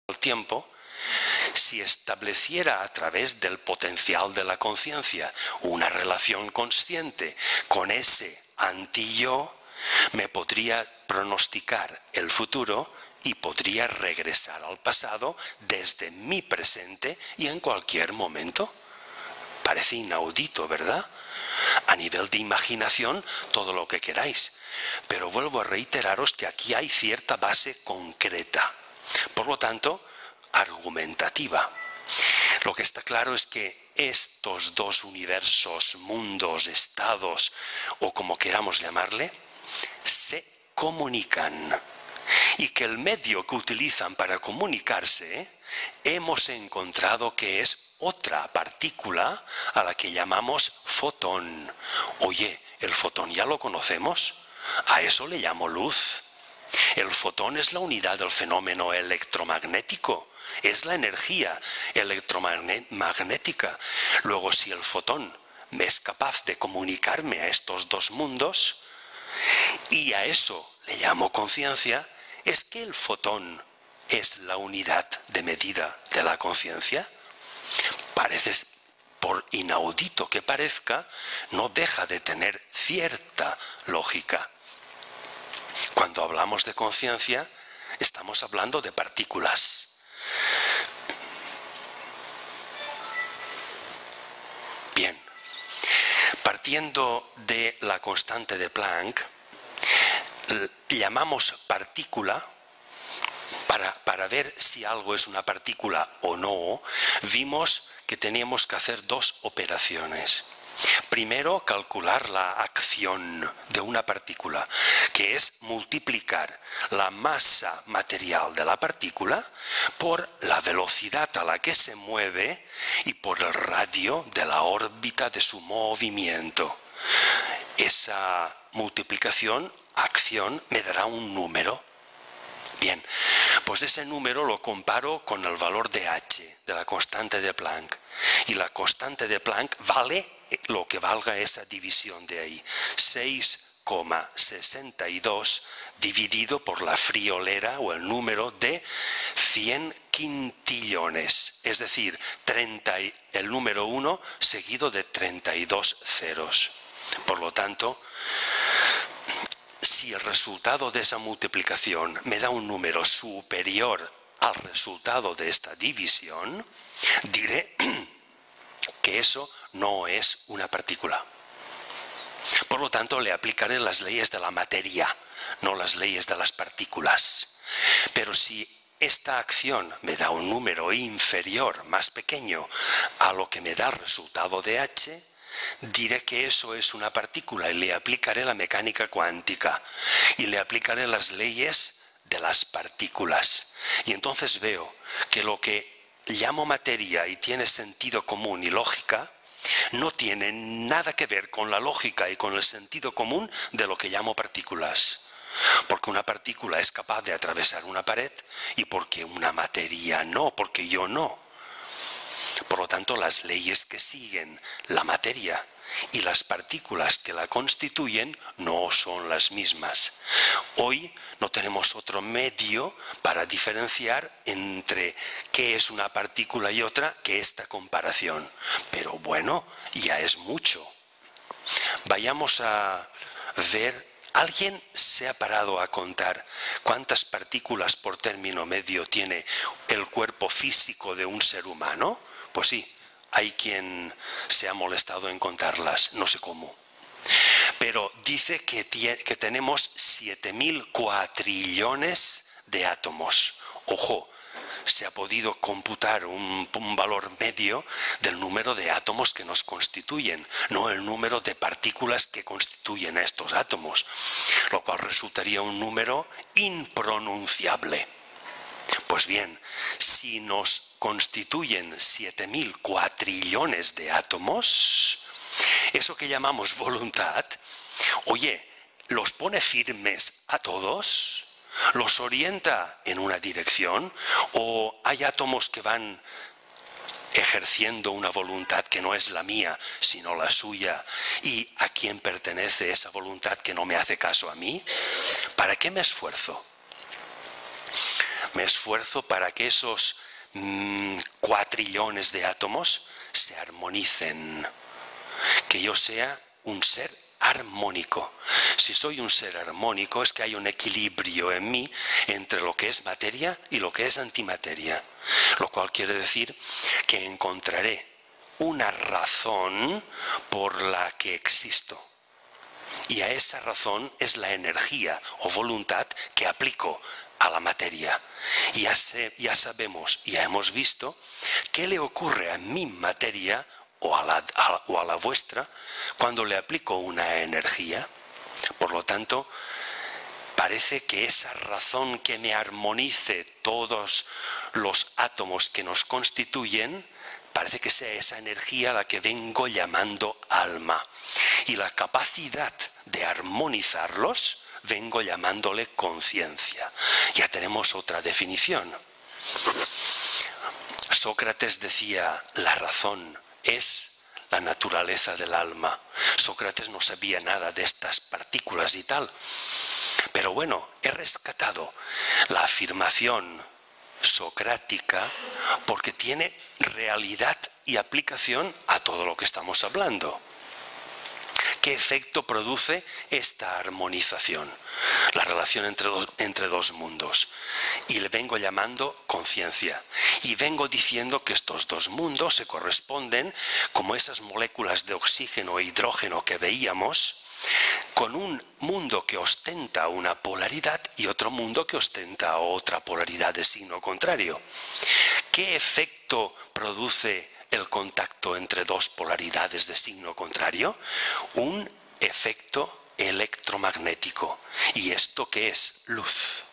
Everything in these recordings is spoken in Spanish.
el tiempo, si estableciera a través del potencial de la conciencia una relación consciente con ese anti-yo, me podría pronosticar el futuro y podría regresar al pasado desde mi presente y en cualquier momento. Parece inaudito, ¿verdad? A nivel de imaginación, todo lo que queráis. Pero vuelvo a reiteraros que aquí hay cierta base concreta. Por lo tanto, argumentativa. Lo que está claro es que estos dos universos, mundos, estados, o como queramos llamarle, se comunican. Y que el medio que utilizan para comunicarse, hemos encontrado que es otra partícula a la que llamamos fotón. Oye, ¿el fotón ya lo conocemos? A eso le llamo luz. El fotón es la unidad del fenómeno electromagnético. Es la energía electromagnética. Luego, si el fotón me es capaz de comunicarme a estos dos mundos, y a eso le llamo conciencia, ¿es que el fotón es la unidad de medida de la conciencia? Parece, por inaudito que parezca, no deja de tener cierta lógica. Cuando hablamos de conciencia, estamos hablando de partículas. Bien, partiendo de la constante de Planck, llamamos partícula, para ver si algo es una partícula o no, vimos que teníamos que hacer dos operaciones. Primero, calcular la acción de una partícula, que es multiplicar la masa material de la partícula por la velocidad a la que se mueve y por el radio de la órbita de su movimiento. Esa multiplicación, acción, me dará un número. Bien, pues ese número lo comparo con el valor de h, de la constante de Planck. Y la constante de Planck vale lo que valga esa división de ahí. 6,62 dividido por la friolera o el número de 100 quintillones. Es decir, el número 1 seguido de 32 ceros. Por lo tanto, si el resultado de esa multiplicación me da un número superior al resultado de esta división, diré que eso no es una partícula. Por lo tanto, le aplicaré las leyes de la materia, no las leyes de las partículas. Pero si esta acción me da un número inferior, más pequeño, a lo que me da el resultado de h, diré que eso es una partícula y le aplicaré la mecánica cuántica y le aplicaré las leyes de las partículas. Y entonces veo que lo que llamo materia y tiene sentido común y lógica no tiene nada que ver con la lógica y con el sentido común de lo que llamo partículas. Porque una partícula es capaz de atravesar una pared y porque una materia no, porque yo no. Por lo tanto, las leyes que siguen la materia y las partículas que la constituyen no son las mismas. Hoy no tenemos otro medio para diferenciar entre qué es una partícula y otra que esta comparación. Pero bueno, ya es mucho. Vayamos a ver. ¿Alguien se ha parado a contar cuántas partículas por término medio tiene el cuerpo físico de un ser humano? Pues sí, hay quien se ha molestado en contarlas, no sé cómo. Pero dice que tenemos 7.000 cuatrillones de átomos. Ojo, se ha podido computar un valor medio del número de átomos que nos constituyen, no el número de partículas que constituyen a estos átomos, lo cual resultaría un número impronunciable. Pues bien, si nos constituyen 7.000 cuatrillones de átomos, eso que llamamos voluntad, oye, ¿los pone firmes a todos? ¿Los orienta en una dirección? ¿O hay átomos que van ejerciendo una voluntad que no es la mía, sino la suya? ¿Y a quién pertenece esa voluntad que no me hace caso a mí? ¿Para qué me esfuerzo? Me esfuerzo para que esos cuatrillones de átomos se armonicen. Que yo sea un ser armónico. Si soy un ser armónico es que hay un equilibrio en mí entre lo que es materia y lo que es antimateria. Lo cual quiere decir que encontraré una razón por la que existo. Y a esa razón es la energía o voluntad que aplico a la materia. Y ya sabemos, ya hemos visto, qué le ocurre a mi materia o a la vuestra cuando le aplico una energía. Por lo tanto, parece que esa razón que me armonice todos los átomos que nos constituyen, parece que sea esa energía la que vengo llamando alma. Y la capacidad de armonizarlos vengo llamándole conciencia. Ya tenemos otra definición. Sócrates decía, la razón es la naturaleza del alma. Sócrates no sabía nada de estas partículas y tal. Pero bueno, he rescatado la afirmación socrática porque tiene realidad y aplicación a todo lo que estamos hablando. ¿Qué efecto produce esta armonización? La relación entre dos mundos. Y le vengo llamando conciencia. Y vengo diciendo que estos dos mundos se corresponden como esas moléculas de oxígeno e hidrógeno que veíamos, con un mundo que ostenta una polaridad y otro mundo que ostenta otra polaridad de signo contrario. ¿Qué efecto produce el contacto entre dos polaridades de signo contrario? Un efecto electromagnético. ¿Y esto qué es? Luz.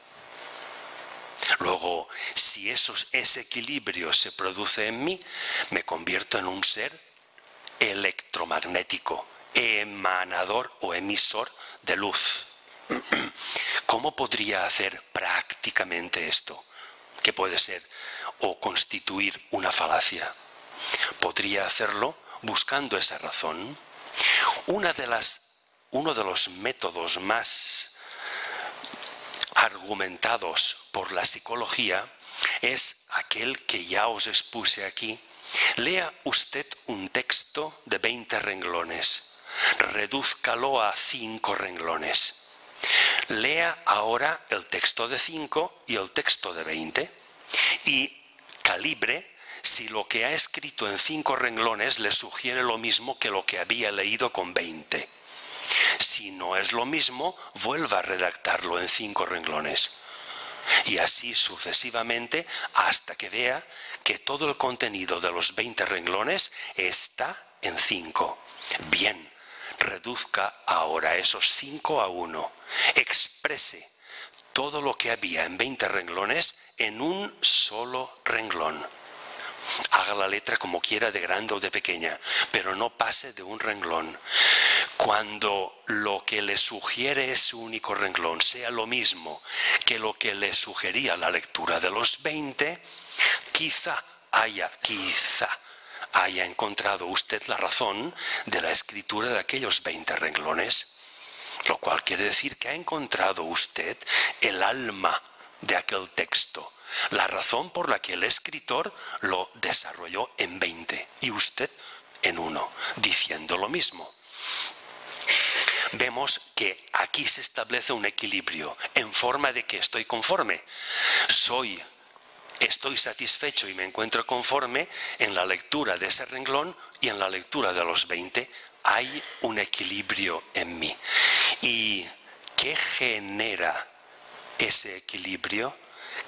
Luego, si ese equilibrio se produce en mí, me convierto en un ser electromagnético, emanador o emisor de luz. ¿Cómo podría hacer prácticamente esto? Que puede ser o constituir una falacia. Podría hacerlo buscando esa razón. Uno de los métodos más argumentados por la psicología es aquel que ya os expuse aquí. Lea usted un texto de 20 renglones, redúzcalo a 5 renglones. Lea ahora el texto de 5 y el texto de 20 y calibre si lo que ha escrito en 5 renglones le sugiere lo mismo que lo que había leído con 20. Si no es lo mismo, vuelva a redactarlo en 5 renglones. Y así sucesivamente hasta que vea que todo el contenido de los 20 renglones está en 5. Bien, reduzca ahora esos 5 a 1. Exprese todo lo que había en 20 renglones en un solo renglón. Haga la letra como quiera, de grande o de pequeña, pero no pase de un renglón. Cuando lo que le sugiere ese único renglón sea lo mismo que lo que le sugería la lectura de los 20, quizá haya encontrado usted la razón de la escritura de aquellos 20 renglones, lo cual quiere decir que ha encontrado usted el alma de aquel texto, la razón por la que el escritor lo desarrolló en 20 y usted en 1, diciendo lo mismo. Vemos que aquí se establece un equilibrio en forma de que estoy conforme. Estoy satisfecho y me encuentro conforme en la lectura de ese renglón y en la lectura de los 20. Hay un equilibrio en mí. ¿Y qué genera ese equilibrio?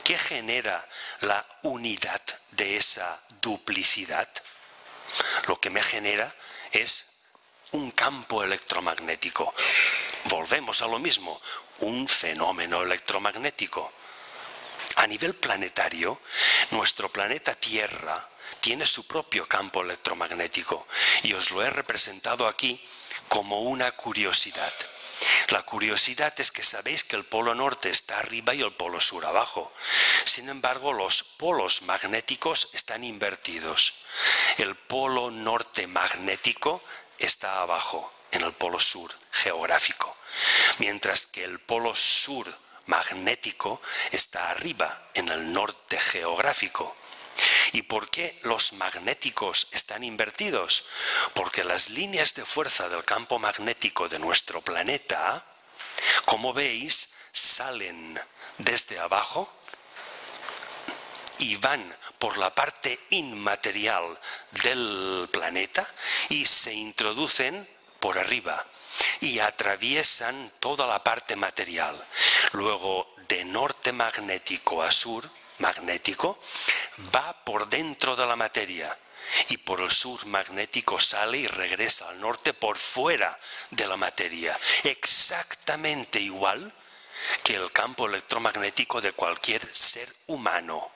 ¿Qué genera la unidad de esa duplicidad? Lo que me genera es un campo electromagnético. Volvemos a lo mismo, un fenómeno electromagnético. A nivel planetario, nuestro planeta Tierra tiene su propio campo electromagnético y os lo he representado aquí como una curiosidad. La curiosidad es que sabéis que el polo norte está arriba y el polo sur abajo. Sin embargo, los polos magnéticos están invertidos. El polo norte magnético está abajo, en el polo sur geográfico, mientras que el polo sur magnético está arriba, en el norte geográfico. ¿Y por qué los magnéticos están invertidos? Porque las líneas de fuerza del campo magnético de nuestro planeta, como veis, salen desde abajo y van por la parte inmaterial del planeta y se introducen por arriba y atraviesan toda la parte material. Luego, de norte magnético a sur magnético, va por dentro de la materia y por el sur magnético sale y regresa al norte por fuera de la materia, exactamente igual que el campo electromagnético de cualquier ser humano.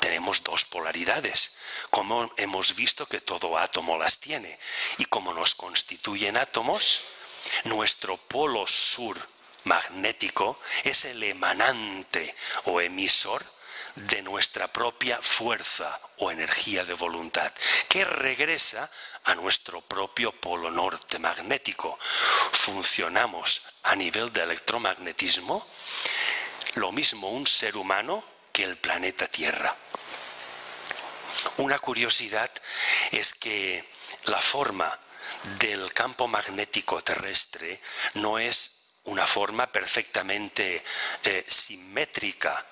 Tenemos dos polaridades, como hemos visto que todo átomo las tiene, y como nos constituyen átomos, nuestro polo sur magnético es el emanante o emisor de nuestra propia fuerza o energía de voluntad, que regresa a nuestro propio polo norte magnético. Funcionamos a nivel de electromagnetismo lo mismo un ser humano que el planeta Tierra. Una curiosidad es que la forma del campo magnético terrestre no es una forma perfectamente simétrica.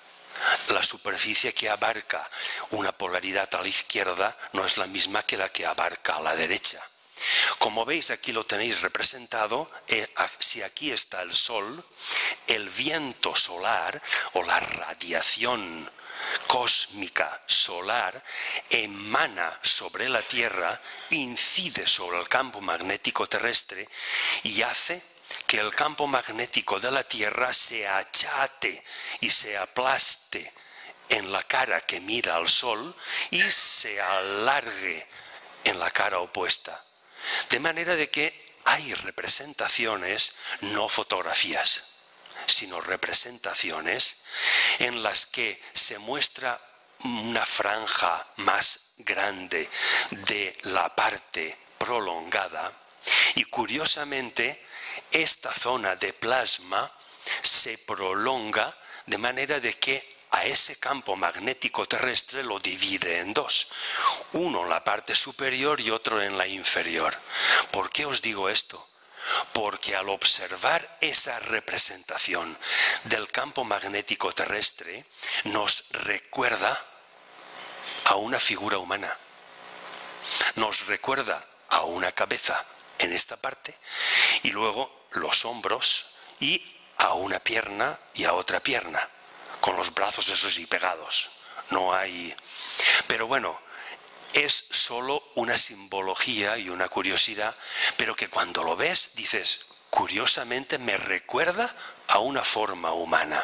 La superficie que abarca una polaridad a la izquierda no es la misma que la que abarca a la derecha. Como veis, aquí lo tenéis representado. Si aquí está el Sol, el viento solar o la radiación cósmica solar emana sobre la Tierra, incide sobre el campo magnético terrestre y hace que el campo magnético de la Tierra se achate y se aplaste en la cara que mira al Sol y se alargue en la cara opuesta. De manera de que hay representaciones, no fotografías, sino representaciones en las que se muestra una franja más grande de la parte prolongada y curiosamente esta zona de plasma se prolonga de manera de que a ese campo magnético terrestre lo divide en dos, uno en la parte superior y otro en la inferior. ¿Por qué os digo esto? Porque al observar esa representación del campo magnético terrestre nos recuerda a una figura humana, nos recuerda a una cabeza en esta parte y luego los hombros y a una pierna y a otra pierna, con los brazos esos y pegados. No hay... Pero bueno, es solo una simbología y una curiosidad, pero que cuando lo ves dices, curiosamente me recuerda a una forma humana.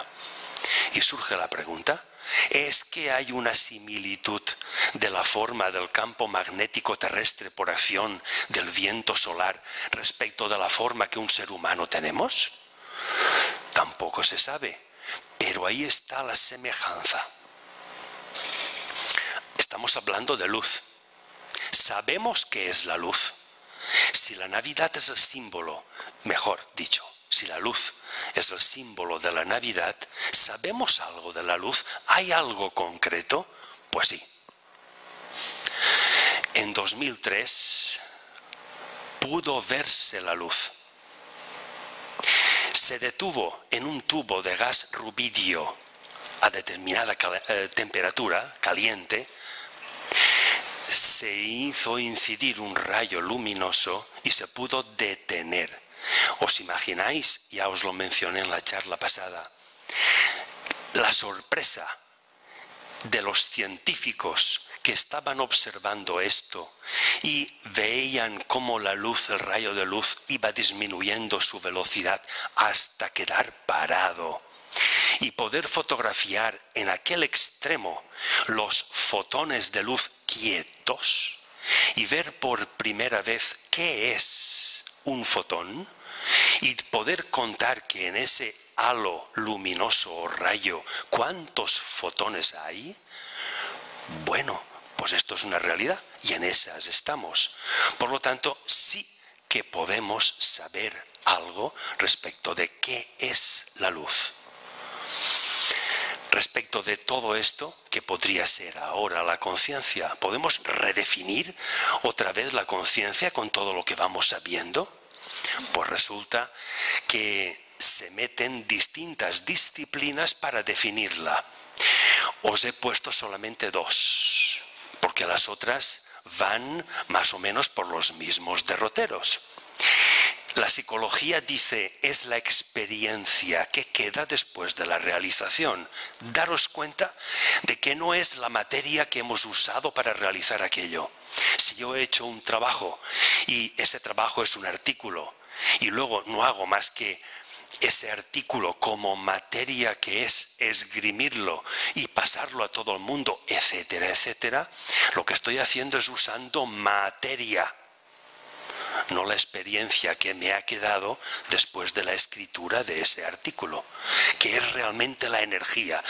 Y surge la pregunta, ¿es que hay una similitud de la forma del campo magnético terrestre por acción del viento solar respecto de la forma que un ser humano tenemos? Tampoco se sabe, pero ahí está la semejanza. Estamos hablando de luz. Sabemos qué es la luz. Si la Navidad es el símbolo, mejor dicho, si la luz es el símbolo de la Navidad, ¿sabemos algo de la luz? ¿Hay algo concreto? Pues sí. En 2003 pudo verse la luz. Se detuvo en un tubo de gas rubidio a determinada temperatura, caliente, se hizo incidir un rayo luminoso y se pudo detener. ¿Os imagináis? Ya os lo mencioné en la charla pasada. La sorpresa de los científicos que estaban observando esto y veían cómo la luz, el rayo de luz, iba disminuyendo su velocidad hasta quedar parado. Y poder fotografiar en aquel extremo los fotones de luz quietos y ver por primera vez qué es un fotón y poder contar que en ese halo luminoso o rayo cuántos fotones hay, bueno, pues esto es una realidad y en esas estamos. Por lo tanto, sí que podemos saber algo respecto de qué es la luz. Respecto de todo esto, que podría ser ahora la conciencia, ¿podemos redefinir otra vez la conciencia con todo lo que vamos sabiendo? Pues resulta que se meten distintas disciplinas para definirla. Os he puesto solamente dos, porque las otras van más o menos por los mismos derroteros. La psicología dice, es la experiencia que queda después de la realización. Daros cuenta de que no es la materia que hemos usado para realizar aquello. Si yo he hecho un trabajo y ese trabajo es un artículo y luego no hago más que ese artículo como materia que es esgrimirlo y pasarlo a todo el mundo, etcétera, etcétera, lo que estoy haciendo es usando materia, no la experiencia que me ha quedado después de la escritura de ese artículo, que es realmente la energía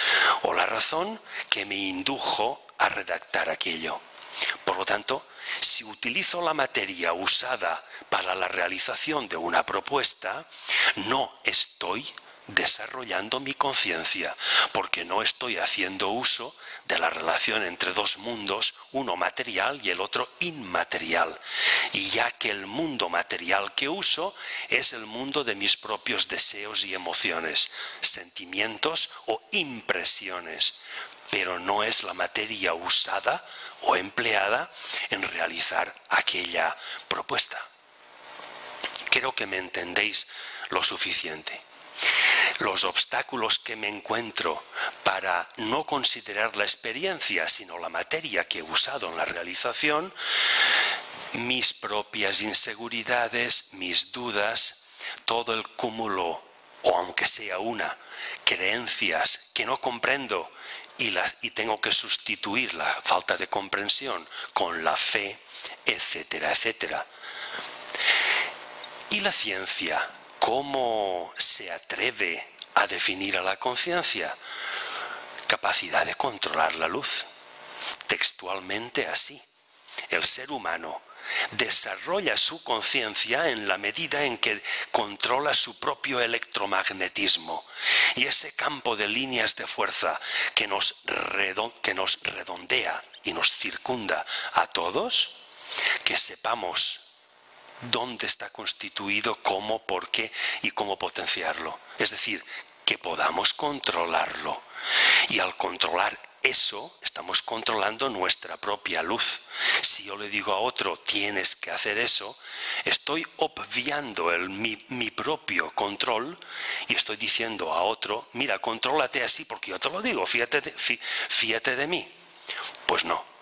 o la razón que me indujo a redactar aquello. Por lo tanto, si utilizo la materia usada para la realización de una propuesta, no estoy desarrollando mi conciencia, porque no estoy haciendo uso de la relación entre dos mundos, uno material y el otro inmaterial, y ya que el mundo material que uso es el mundo de mis propios deseos y emociones, sentimientos o impresiones, pero no es la materia usada o empleada en realizar aquella propuesta. Creo que me entendéis lo suficiente. Los obstáculos que me encuentro para no considerar la experiencia, sino la materia que he usado en la realización, mis propias inseguridades, mis dudas, todo el cúmulo, o aunque sea una, creencias que no comprendo y tengo que sustituir la falta de comprensión con la fe, etcétera, etcétera. ¿Y la ciencia? ¿Cómo se atreve a definir a la conciencia? Capacidad de controlar la luz. Textualmente así. El ser humano desarrolla su conciencia en la medida en que controla su propio electromagnetismo. Y ese campo de líneas de fuerza que nos redondea y nos circunda a todos, que sepamos dónde está constituido, cómo, por qué y cómo potenciarlo. Es decir, que podamos controlarlo. Y al controlar eso, estamos controlando nuestra propia luz. Si yo le digo a otro, tienes que hacer eso, estoy obviando mi propio control y estoy diciendo a otro, mira, contrólate así porque yo te lo digo, fíjate de mí. Pues no.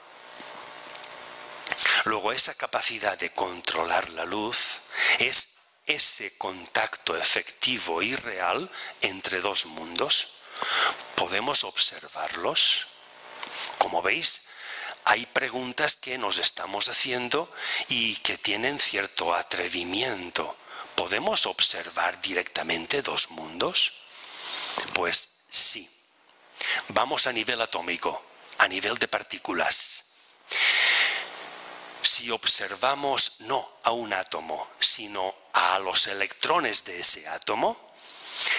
Luego, esa capacidad de controlar la luz es ese contacto efectivo y real entre dos mundos. ¿Podemos observarlos? Como veis, hay preguntas que nos estamos haciendo y que tienen cierto atrevimiento. ¿Podemos observar directamente dos mundos? Pues sí. Vamos a nivel atómico, a nivel de partículas. Si observamos no a un átomo, sino a los electrones de ese átomo,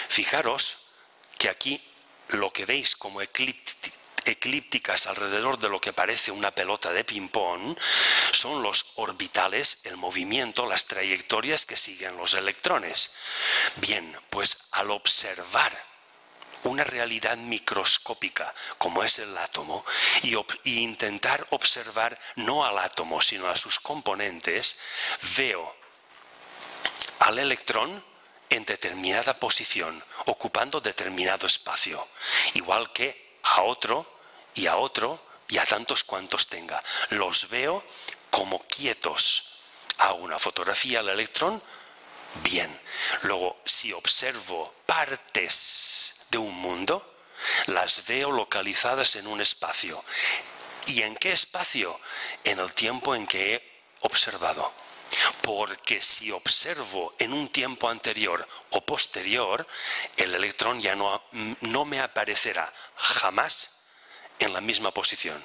fijaros que aquí lo que veis como eclípticas alrededor de lo que parece una pelota de ping-pong son los orbitales, el movimiento, las trayectorias que siguen los electrones. Bien, pues al observar una realidad microscópica como es el átomo y intentar observar no al átomo sino a sus componentes, veo al electrón en determinada posición, ocupando determinado espacio, igual que a otro y a tantos cuantos tenga. Los veo como quietos. Hago una fotografía al electrón, bien. Luego, si observo partes de un mundo, las veo localizadas en un espacio. ¿Y en qué espacio? En el tiempo en que he observado. Porque si observo en un tiempo anterior o posterior, el electrón ya no me aparecerá jamás en la misma posición,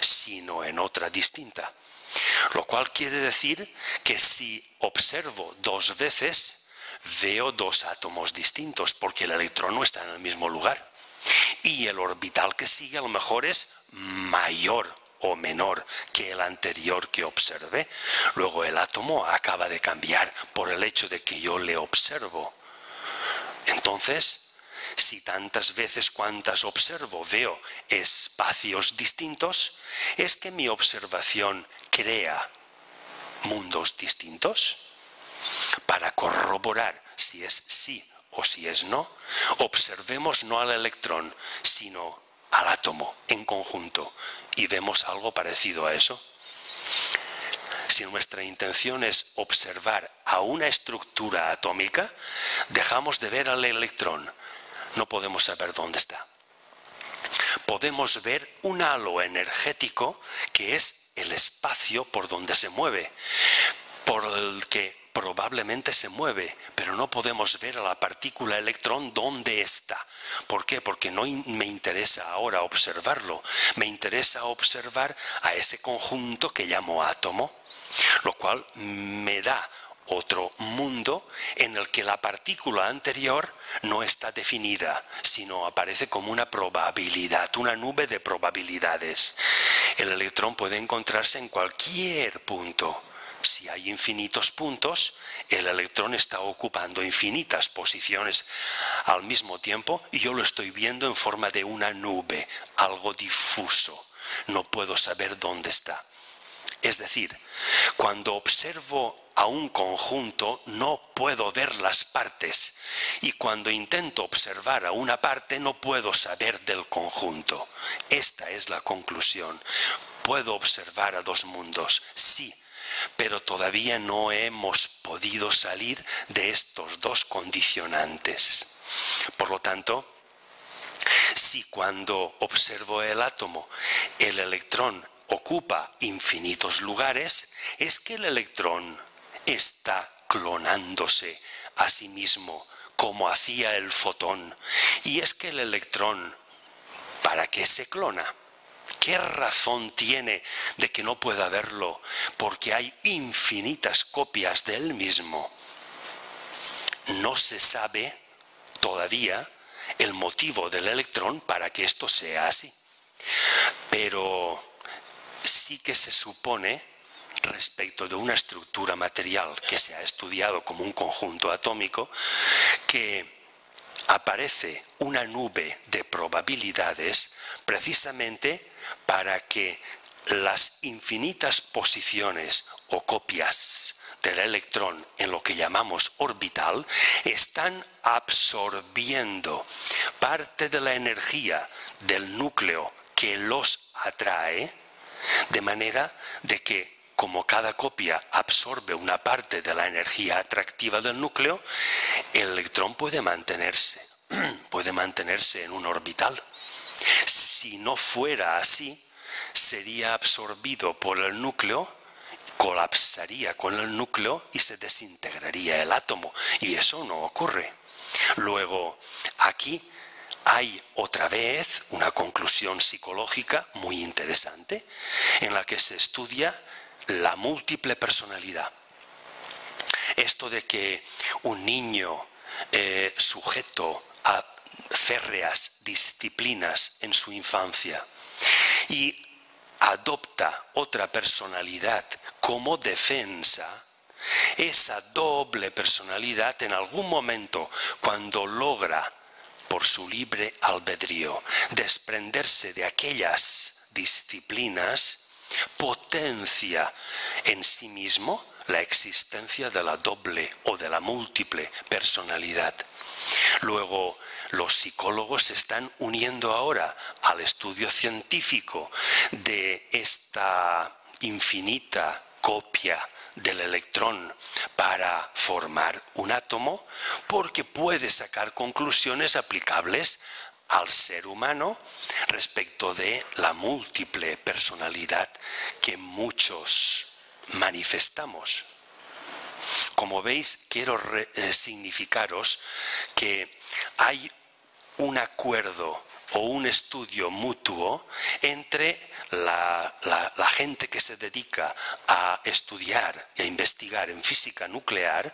sino en otra distinta. Lo cual quiere decir que si observo dos veces, veo dos átomos distintos porque el electrón no está en el mismo lugar. Y el orbital que sigue a lo mejor es mayor o menor que el anterior que observé. Luego el átomo acaba de cambiar por el hecho de que yo le observo. Entonces, si tantas veces cuantas observo veo espacios distintos, es que mi observación crea mundos distintos. Para corroborar si es sí o si es no, observemos no al electrón, sino al átomo en conjunto y vemos algo parecido a eso. Si nuestra intención es observar a una estructura atómica, dejamos de ver al electrón. No podemos saber dónde está. Podemos ver un halo energético que es el espacio por donde se mueve, por el que probablemente se mueve, pero no podemos ver a la partícula electrón dónde está. ¿Por qué? Porque no me interesa ahora observarlo. Me interesa observar a ese conjunto que llamo átomo, lo cual me da otro mundo en el que la partícula anterior no está definida, sino aparece como una probabilidad, una nube de probabilidades. El electrón puede encontrarse en cualquier punto. Si hay infinitos puntos, el electrón está ocupando infinitas posiciones al mismo tiempo y yo lo estoy viendo en forma de una nube, algo difuso. No puedo saber dónde está. Es decir, cuando observo a un conjunto no puedo ver las partes y cuando intento observar a una parte no puedo saber del conjunto. Esta es la conclusión. ¿Puedo observar a dos mundos? Sí. Pero todavía no hemos podido salir de estos dos condicionantes. Por lo tanto, si cuando observo el átomo, el electrón ocupa infinitos lugares, es que el electrón está clonándose a sí mismo, como hacía el fotón. Y es que el electrón, ¿para qué se clona? ¿Qué razón tiene de que no pueda verlo? Porque hay infinitas copias de él mismo. No se sabe todavía el motivo del electrón para que esto sea así. Pero sí que se supone, respecto de una estructura material que se ha estudiado como un conjunto atómico, que aparece una nube de probabilidades precisamente para que las infinitas posiciones o copias del electrón en lo que llamamos orbital están absorbiendo parte de la energía del núcleo que los atrae, de manera de que como cada copia absorbe una parte de la energía atractiva del núcleo, el electrón puede mantenerse en un orbital. Si no fuera así, sería absorbido por el núcleo, colapsaría con el núcleo y se desintegraría el átomo. Y eso no ocurre. Luego, aquí hay otra vez una conclusión psicológica muy interesante en la que se estudia la múltiple personalidad. Esto de que un niño sujeto a férreas disciplinas en su infancia y adopta otra personalidad como defensa, esa doble personalidad en algún momento, cuando logra por su libre albedrío desprenderse de aquellas disciplinas, potencia en sí mismo la existencia de la doble o de la múltiple personalidad. Luego, los psicólogos se están uniendo ahora al estudio científico de esta infinita copia del electrón para formar un átomo, porque puede sacar conclusiones aplicables al ser humano respecto de la múltiple personalidad que muchos manifestamos. Como veis, quiero significaros que hay un acuerdo o un estudio mutuo entre la gente que se dedica a estudiar y a investigar en física nuclear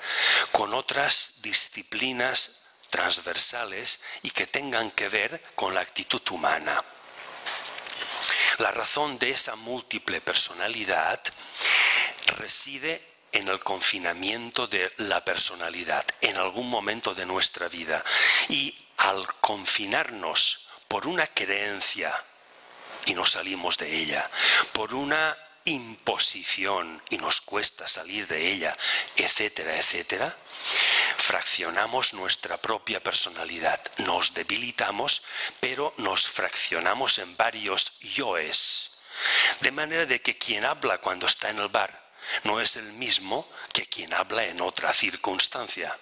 con otras disciplinas transversales y que tengan que ver con la actitud humana. La razón de esa múltiple personalidad reside en el confinamiento de la personalidad en algún momento de nuestra vida. Y al confinarnos por una creencia y no salimos de ella, por una imposición y nos cuesta salir de ella, etcétera, etcétera, fraccionamos nuestra propia personalidad, nos debilitamos, pero nos fraccionamos en varios yoes, de manera de que quien habla cuando está en el bar no es el mismo que quien habla en otra circunstancia.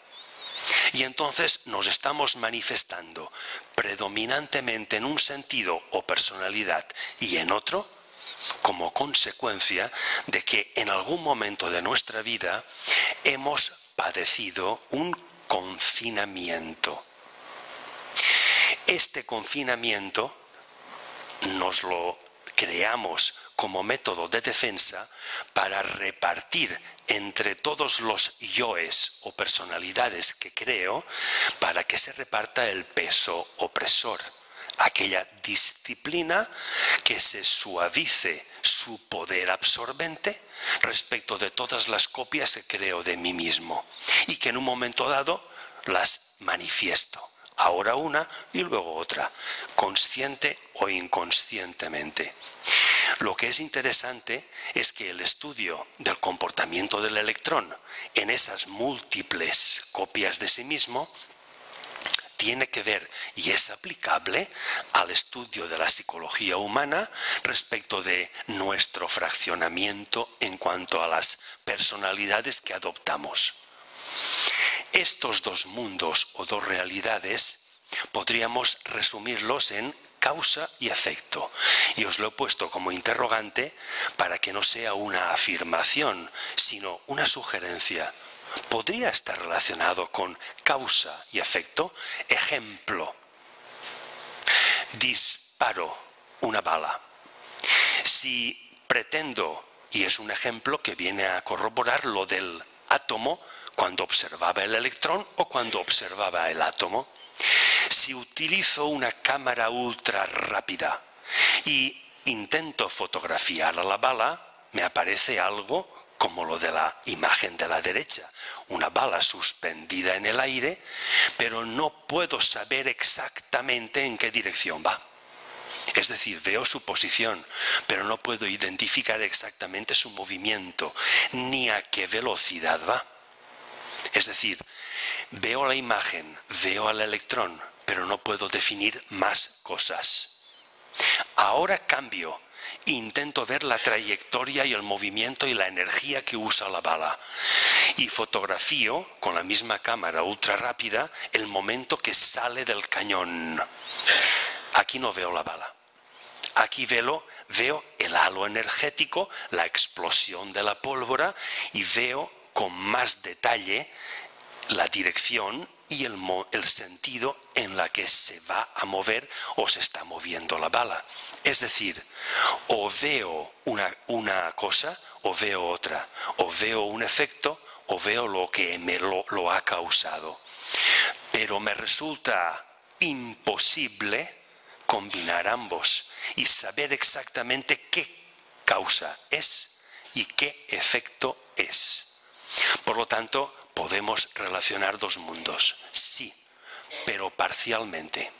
Y entonces nos estamos manifestando predominantemente en un sentido o personalidad y en otro, como consecuencia de que en algún momento de nuestra vida hemos padecido un confinamiento. Este confinamiento nos lo creamos como método de defensa para repartir entre todos los yoes o personalidades que creo, para que se reparta el peso opresor, aquella disciplina que se suavice su poder absorbente respecto de todas las copias que creo de mí mismo y que en un momento dado las manifiesto. Ahora una y luego otra, consciente o inconscientemente. Lo que es interesante es que el estudio del comportamiento del electrón en esas múltiples copias de sí mismo tiene que ver y es aplicable al estudio de la psicología humana respecto de nuestro fraccionamiento en cuanto a las personalidades que adoptamos. Estos dos mundos o dos realidades podríamos resumirlos en causa y efecto. Y os lo he puesto como interrogante para que no sea una afirmación, sino una sugerencia. ¿Podría estar relacionado con causa y efecto? Ejemplo. Disparo una bala. Si pretendo, y es un ejemplo que viene a corroborar lo del átomo cuando observaba el electrón o cuando observaba el átomo, si utilizo una cámara ultra rápida y intento fotografiar a la bala, me aparece algo como lo de la imagen de la derecha, una bala suspendida en el aire, pero no puedo saber exactamente en qué dirección va. Es decir, veo su posición, pero no puedo identificar exactamente su movimiento, ni a qué velocidad va. Es decir, veo la imagen, veo al electrón, pero no puedo definir más cosas. Ahora cambio, intento ver la trayectoria y el movimiento y la energía que usa la bala. Y fotografío con la misma cámara ultra rápida el momento que sale del cañón. Aquí no veo la bala. Aquí veo el halo energético, la explosión de la pólvora y veo con más detalle la dirección y el sentido en la que se va a mover o se está moviendo la bala. Es decir, o veo una cosa o veo otra, o veo un efecto o veo lo que lo ha causado. Pero me resulta imposible combinar ambos y saber exactamente qué causa es y qué efecto es. Por lo tanto, ¿podemos relacionar dos mundos? Sí, pero parcialmente.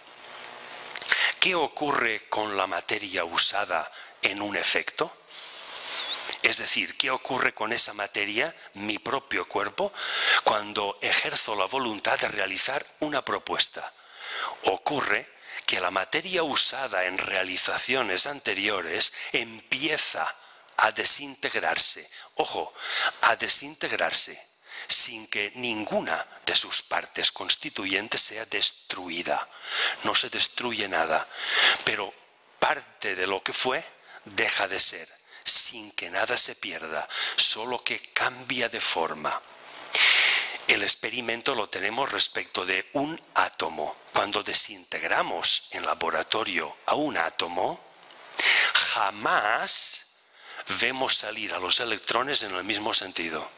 ¿Qué ocurre con la materia usada en un efecto? Es decir, ¿qué ocurre con esa materia, mi propio cuerpo, cuando ejerzo la voluntad de realizar una propuesta? Ocurre que la materia usada en realizaciones anteriores empieza a desintegrarse. Ojo, a desintegrarse sin que ninguna de sus partes constituyentes sea destruida. No se destruye nada, pero parte de lo que fue deja de ser, sin que nada se pierda, solo que cambia de forma. El experimento lo tenemos respecto de un átomo. Cuando desintegramos en laboratorio a un átomo, jamás vemos salir a los electrones en el mismo sentido.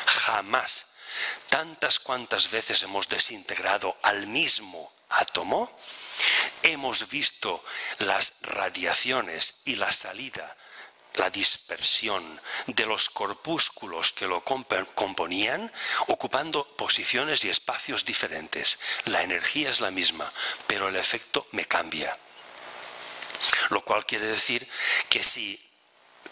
Jamás. Tantas cuantas veces hemos desintegrado al mismo átomo, hemos visto las radiaciones y la salida, la dispersión de los corpúsculos que lo componían, ocupando posiciones y espacios diferentes. La energía es la misma, pero el efecto me cambia. Lo cual quiere decir que si,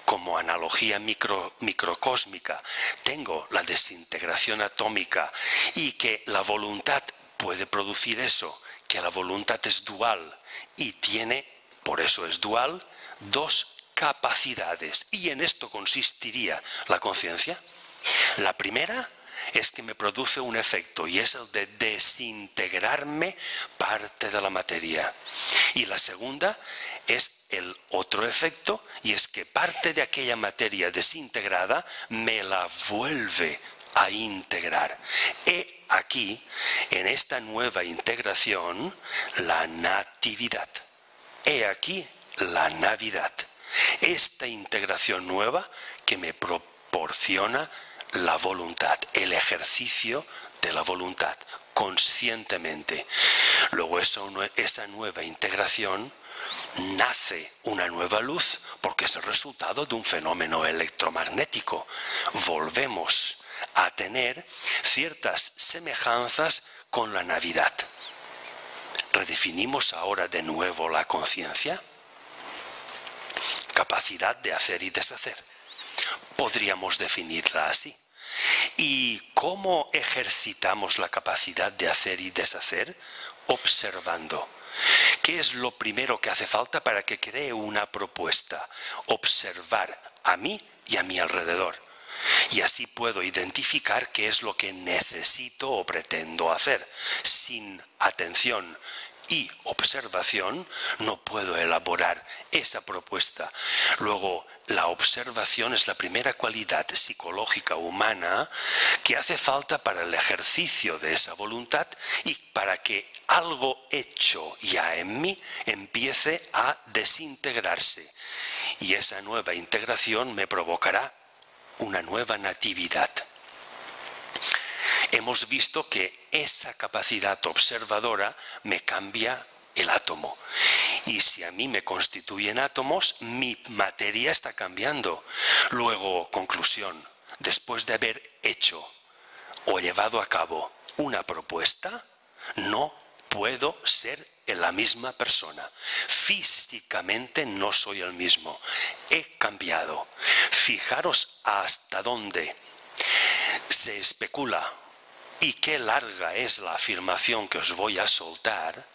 como analogía microcósmica, tengo la desintegración atómica y que la voluntad puede producir eso, que la voluntad es dual y tiene, por eso es dual, dos capacidades. Y en esto consistiría la conciencia. La primera es que me produce un efecto y es el de desintegrarme parte de la materia. Y la segunda es el otro efecto y es que parte de aquella materia desintegrada me la vuelve a integrar. He aquí, en esta nueva integración, la natividad. He aquí la Navidad. Esta integración nueva que me proporciona la voluntad, el ejercicio de la voluntad, conscientemente. Luego esa nueva integración nace una nueva luz porque es el resultado de un fenómeno electromagnético. Volvemos a tener ciertas semejanzas con la Navidad. Redefinimos ahora de nuevo la conciencia. Capacidad de hacer y deshacer. Podríamos definirla así. ¿Y cómo ejercitamos la capacidad de hacer y deshacer? Observando. ¿Qué es lo primero que hace falta para que cree una propuesta? Observar a mí y a mi alrededor. Y así puedo identificar qué es lo que necesito o pretendo hacer. Sin atención y observación no puedo elaborar esa propuesta. Luego, la observación es la primera cualidad psicológica humana que hace falta para el ejercicio de esa voluntad y para que algo hecho ya en mí empiece a desintegrarse. Y esa nueva integración me provocará una nueva natividad. Hemos visto que esa capacidad observadora me cambia el átomo. Y si a mí me constituyen átomos, mi materia está cambiando. Luego, conclusión, después de haber hecho o llevado a cabo una propuesta, no puedo ser la misma persona. Físicamente no soy el mismo. He cambiado. Fijaros hasta dónde se especula y qué larga es la afirmación que os voy a soltar,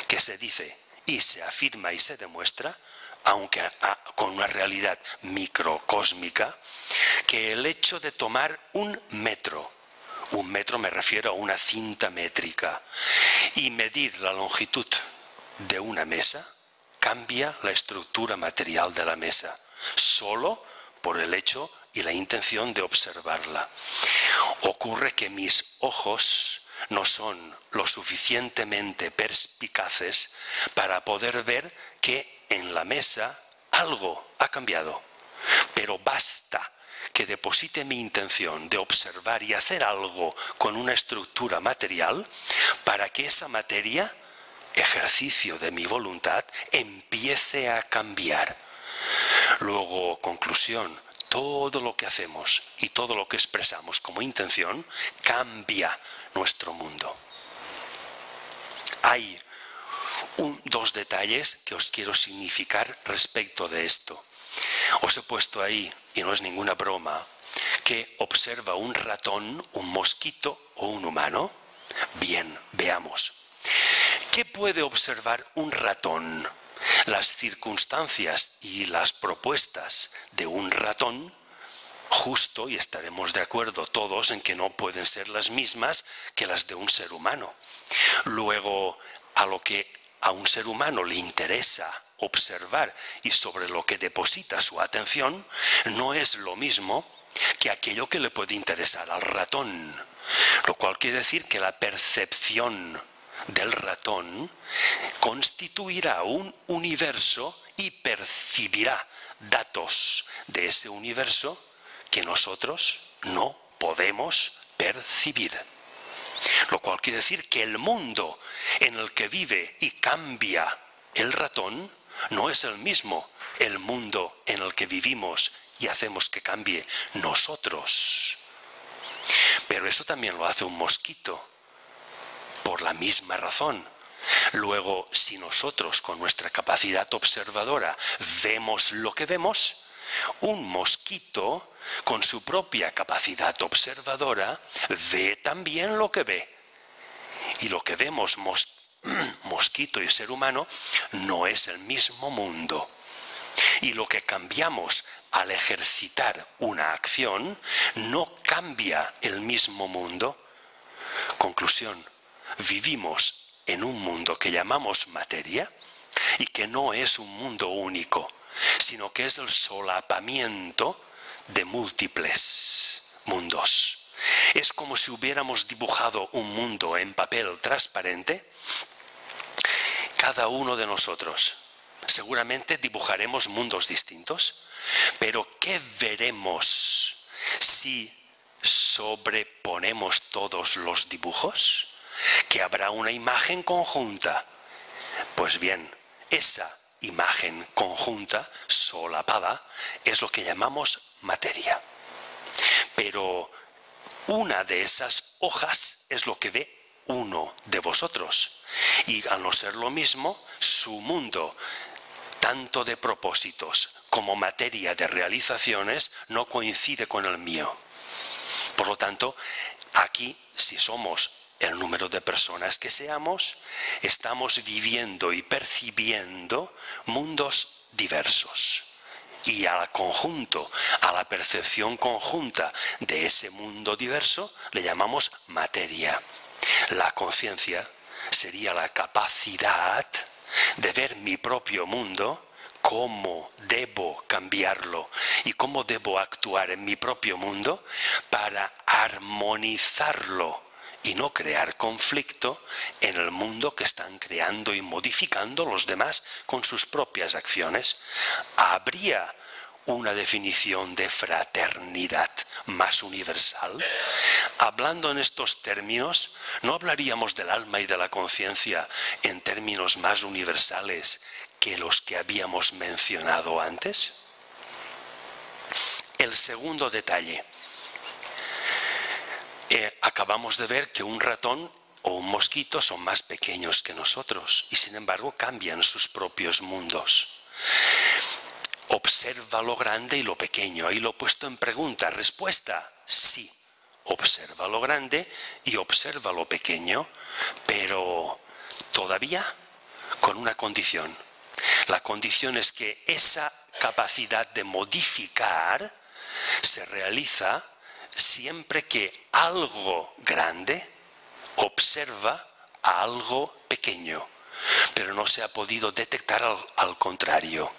que se dice y se afirma y se demuestra, aunque con una realidad microcósmica, que el hecho de tomar un metro me refiero a una cinta métrica, y medir la longitud de una mesa, cambia la estructura material de la mesa, solo por el hecho y la intención de observarla. Ocurre que mis ojos no son lo suficientemente perspicaces para poder ver que en la mesa algo ha cambiado. Pero basta que deposite mi intención de observar y hacer algo con una estructura material para que esa materia, ejercicio de mi voluntad, empiece a cambiar. Luego, conclusión, todo lo que hacemos y todo lo que expresamos como intención cambia nuestro mundo. Hay dos detalles que os quiero significar respecto de esto. Os he puesto ahí, y no es ninguna broma, que observa un ratón, un mosquito o un humano. Bien, veamos. ¿Qué puede observar un ratón? Las circunstancias y las propuestas de un ratón, justo, y estaremos de acuerdo todos en que no pueden ser las mismas que las de un ser humano. Luego, a lo que a un ser humano le interesa observar y sobre lo que deposita su atención, no es lo mismo que aquello que le puede interesar al ratón. Lo cual quiere decir que la percepción del ratón constituirá un universo y percibirá datos de ese universo que nosotros no podemos percibir. Lo cual quiere decir que el mundo en el que vive y cambia el ratón no es el mismo el mundo en el que vivimos y hacemos que cambie nosotros. Pero eso también lo hace un mosquito, por la misma razón. Luego, si nosotros con nuestra capacidad observadora vemos lo que vemos, un mosquito con su propia capacidad observadora ve también lo que ve. Y lo que vemos mosquito y ser humano no es el mismo mundo. Y lo que cambiamos al ejercitar una acción no cambia el mismo mundo. Conclusión, vivimos en un mundo que llamamos materia y que no es un mundo único, sino que es el solapamiento de múltiples mundos. Es como si hubiéramos dibujado un mundo en papel transparente. Cada uno de nosotros seguramente dibujaremos mundos distintos, pero ¿qué veremos si sobreponemos todos los dibujos? Que habrá una imagen conjunta. Pues bien, esa imagen conjunta, solapada, es lo que llamamos materia. Pero una de esas hojas es lo que ve uno de vosotros. Y al no ser lo mismo, su mundo, tanto de propósitos como materia de realizaciones, no coincide con el mío. Por lo tanto, aquí, si somos el número de personas que seamos, estamos viviendo y percibiendo mundos diversos. Y al conjunto, a la percepción conjunta de ese mundo diverso, le llamamos materia. La conciencia sería la capacidad de ver mi propio mundo, cómo debo cambiarlo y cómo debo actuar en mi propio mundo para armonizarlo y no crear conflicto en el mundo que están creando y modificando los demás con sus propias acciones. ¿Habría una definición de fraternidad más universal? Hablando en estos términos, ¿no hablaríamos del alma y de la conciencia en términos más universales que los que habíamos mencionado antes? El segundo detalle. Acabamos de ver que un ratón o un mosquito son más pequeños que nosotros y sin embargo cambian sus propios mundos. Observa lo grande y lo pequeño. Ahí lo he puesto en pregunta. Respuesta, sí. Observa lo grande y observa lo pequeño, pero todavía con una condición. La condición es que esa capacidad de modificar se realiza siempre que algo grande observa a algo pequeño, pero no se ha podido detectar al contrario.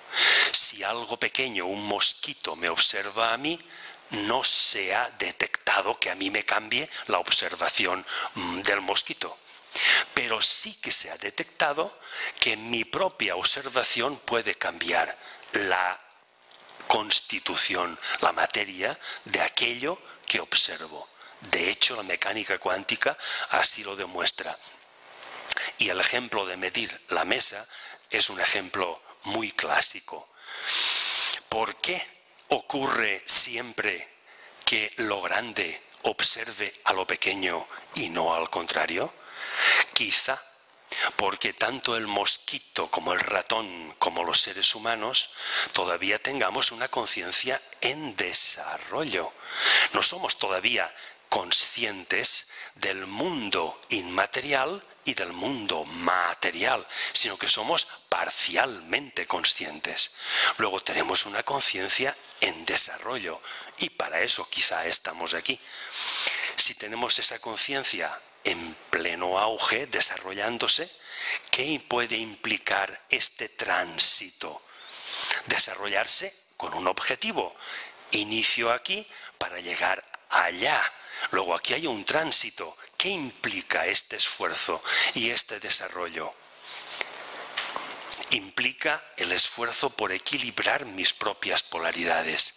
Si algo pequeño, un mosquito, me observa a mí, no se ha detectado que a mí me cambie la observación del mosquito. Pero sí que se ha detectado que mi propia observación puede cambiar la constitución, la materia de aquello que observo. De hecho, la mecánica cuántica así lo demuestra. Y el ejemplo de medir la mesa es un ejemplo muy clásico. ¿Por qué ocurre siempre que lo grande observe a lo pequeño y no al contrario? Quizá porque tanto el mosquito como el ratón como los seres humanos todavía tengamos una conciencia en desarrollo. No somos todavía conscientes del mundo inmaterial y del mundo material, sino que somos parcialmente conscientes. Luego tenemos una conciencia en desarrollo y para eso quizá estamos aquí. Si tenemos esa conciencia en pleno auge, desarrollándose, ¿qué puede implicar este tránsito? Desarrollarse con un objetivo. Inicio aquí para llegar allá. Luego aquí hay un tránsito. ¿Qué implica este esfuerzo y este desarrollo? Implica el esfuerzo por equilibrar mis propias polaridades.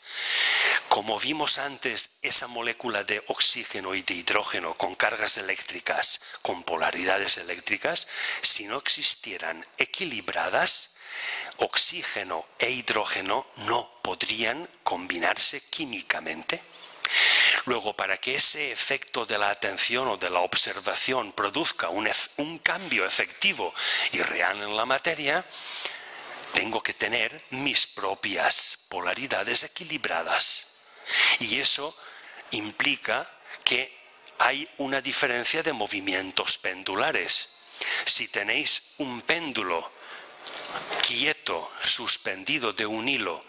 Como vimos antes, esa molécula de oxígeno y de hidrógeno con cargas eléctricas, con polaridades eléctricas, si no existieran equilibradas, oxígeno e hidrógeno no podrían combinarse químicamente. Luego, para que ese efecto de la atención o de la observación produzca un cambio efectivo y real en la materia, tengo que tener mis propias polaridades equilibradas. Y eso implica que hay una diferencia de movimientos pendulares. Si tenéis un péndulo quieto, suspendido de un hilo,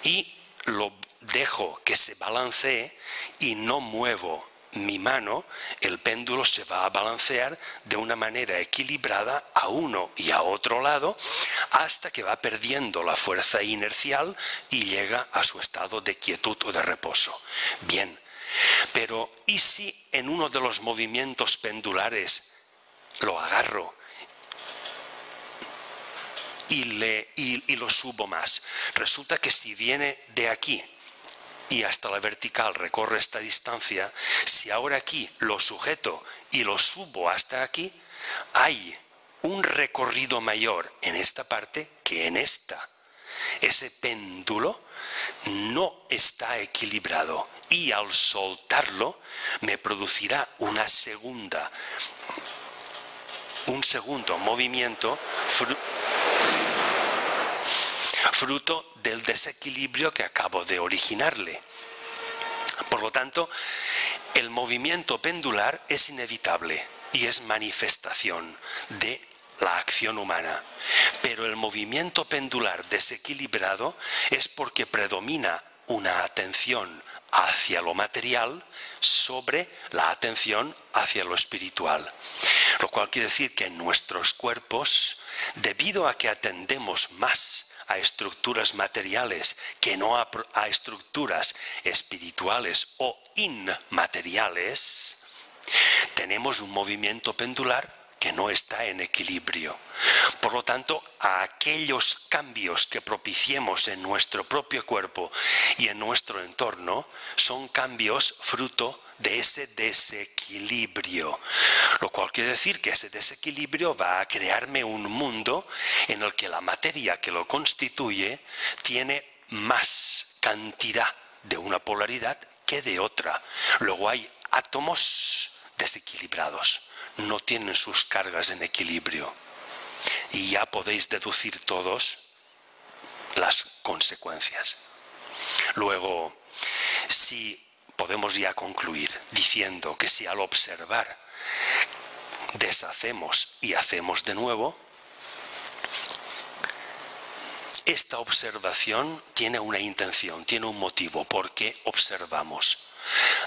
y lo dejo que se balancee y no muevo mi mano, el péndulo se va a balancear de una manera equilibrada a uno y a otro lado hasta que va perdiendo la fuerza inercial y llega a su estado de quietud o de reposo. Bien, pero ¿y si en uno de los movimientos pendulares lo agarro y lo subo más? Resulta que si viene de aquí y hasta la vertical recorre esta distancia, si ahora aquí lo sujeto y lo subo hasta aquí, hay un recorrido mayor en esta parte que en esta. Ese péndulo no está equilibrado y al soltarlo me producirá un segundo movimiento fruto del desequilibrio que acabo de originarle. Por lo tanto, el movimiento pendular es inevitable y es manifestación de la acción humana. Pero el movimiento pendular desequilibrado es porque predomina una atención hacia lo material sobre la atención hacia lo espiritual. Lo cual quiere decir que en nuestros cuerpos, debido a que atendemos más a estructuras materiales que no a estructuras espirituales o inmateriales, tenemos un movimiento pendular que no está en equilibrio. Por lo tanto, a aquellos cambios que propiciemos en nuestro propio cuerpo y en nuestro entorno son cambios fruto de ese desequilibrio. Lo cual quiere decir que ese desequilibrio va a crearme un mundo en el que la materia que lo constituye tiene más cantidad de una polaridad que de otra. Luego hay átomos desequilibrados, no tienen sus cargas en equilibrio. Y ya podéis deducir todos las consecuencias. Luego, si podemos ya concluir diciendo que si al observar deshacemos y hacemos de nuevo, esta observación tiene una intención, tiene un motivo. ¿Por qué observamos?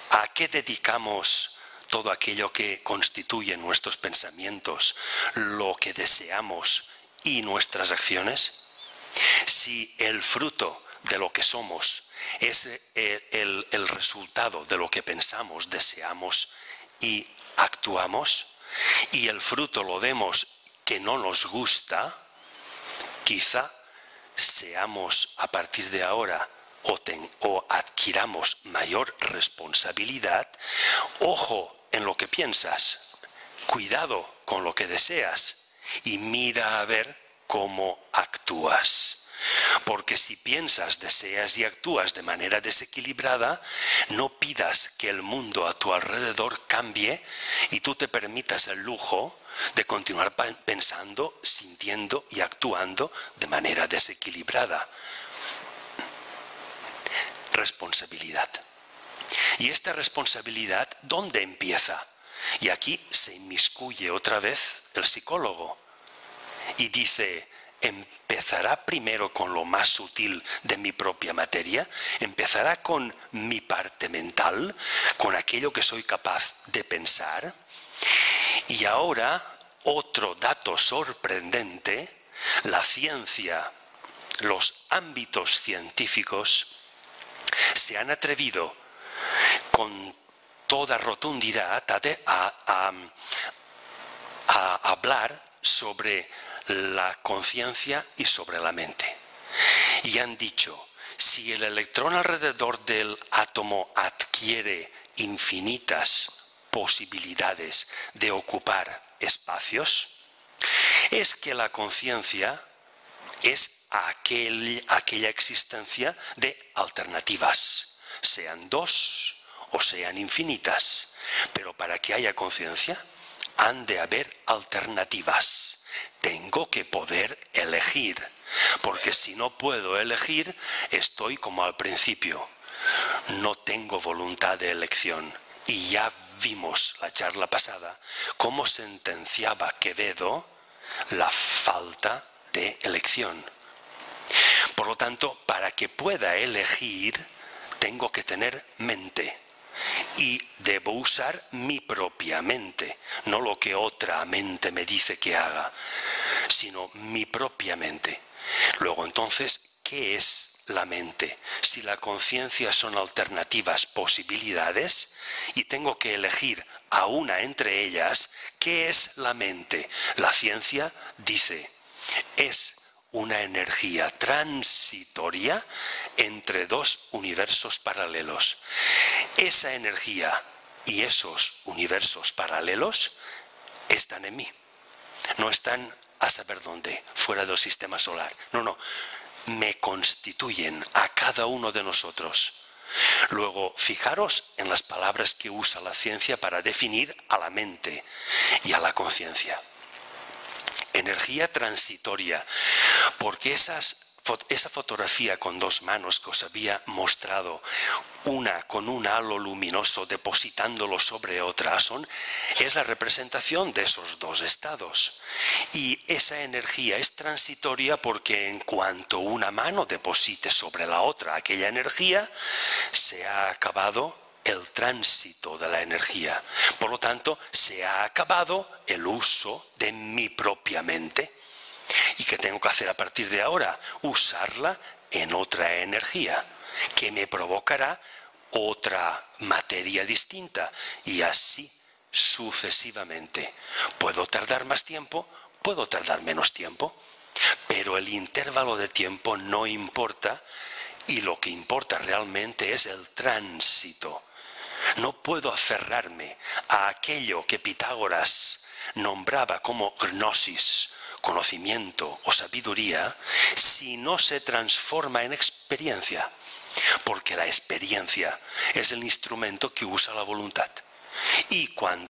¿A qué dedicamos todo aquello que constituye nuestros pensamientos, lo que deseamos y nuestras acciones? Si el fruto de lo que somos es el resultado de lo que pensamos, deseamos y actuamos, y el fruto lo vemos que no nos gusta, quizá seamos a partir de ahora o adquiramos mayor responsabilidad. Ojo en lo que piensas, cuidado con lo que deseas y mira a ver cómo actúas. Porque si piensas, deseas y actúas de manera desequilibrada, no pidas que el mundo a tu alrededor cambie y tú te permitas el lujo de continuar pensando, sintiendo y actuando de manera desequilibrada. Responsabilidad. Y esta responsabilidad, ¿dónde empieza? Y aquí se inmiscuye otra vez el psicólogo y dice: ¿empezará primero con lo más sutil de mi propia materia? ¿Empezará con mi parte mental, con aquello que soy capaz de pensar? Y ahora, otro dato sorprendente: la ciencia, los ámbitos científicos se han atrevido con toda rotundidad a hablar sobre la conciencia y sobre la mente. Y han dicho, si el electrón alrededor del átomo adquiere infinitas posibilidades de ocupar espacios, es que la conciencia es aquella existencia de alternativas, sean dos o sean infinitas. Pero para que haya conciencia han de haber alternativas. Tengo que poder elegir, porque si no puedo elegir, estoy como al principio. No tengo voluntad de elección. Y ya vimos la charla pasada cómo sentenciaba Quevedo la falta de elección. Por lo tanto, para que pueda elegir, tengo que tener mente. Y debo usar mi propia mente, no lo que otra mente me dice que haga, sino mi propia mente. Luego, entonces, ¿qué es la mente? Si la conciencia son alternativas posibilidades y tengo que elegir a una entre ellas, ¿qué es la mente? La ciencia dice, es una energía transitoria entre dos universos paralelos. Esa energía y esos universos paralelos están en mí. No están a saber dónde, fuera del sistema solar. No, me constituyen a cada uno de nosotros. Luego, fijaros en las palabras que usa la ciencia para definir a la mente y a la conciencia. Energía transitoria, porque esa fotografía con dos manos que os había mostrado, una con un halo luminoso depositándolo sobre otra, es la representación de esos dos estados. Y esa energía es transitoria porque en cuanto una mano deposite sobre la otra aquella energía, se ha acabado el tránsito de la energía. Por lo tanto, se ha acabado el uso de mi propia mente. ¿Y qué tengo que hacer a partir de ahora? Usarla en otra energía que me provocará otra materia distinta y así sucesivamente. ¿Puedo tardar más tiempo? Puedo tardar menos tiempo, pero el intervalo de tiempo no importa y lo que importa realmente es el tránsito. No puedo aferrarme a aquello que Pitágoras nombraba como gnosis, conocimiento o sabiduría, si no se transforma en experiencia, porque la experiencia es el instrumento que usa la voluntad. Y cuando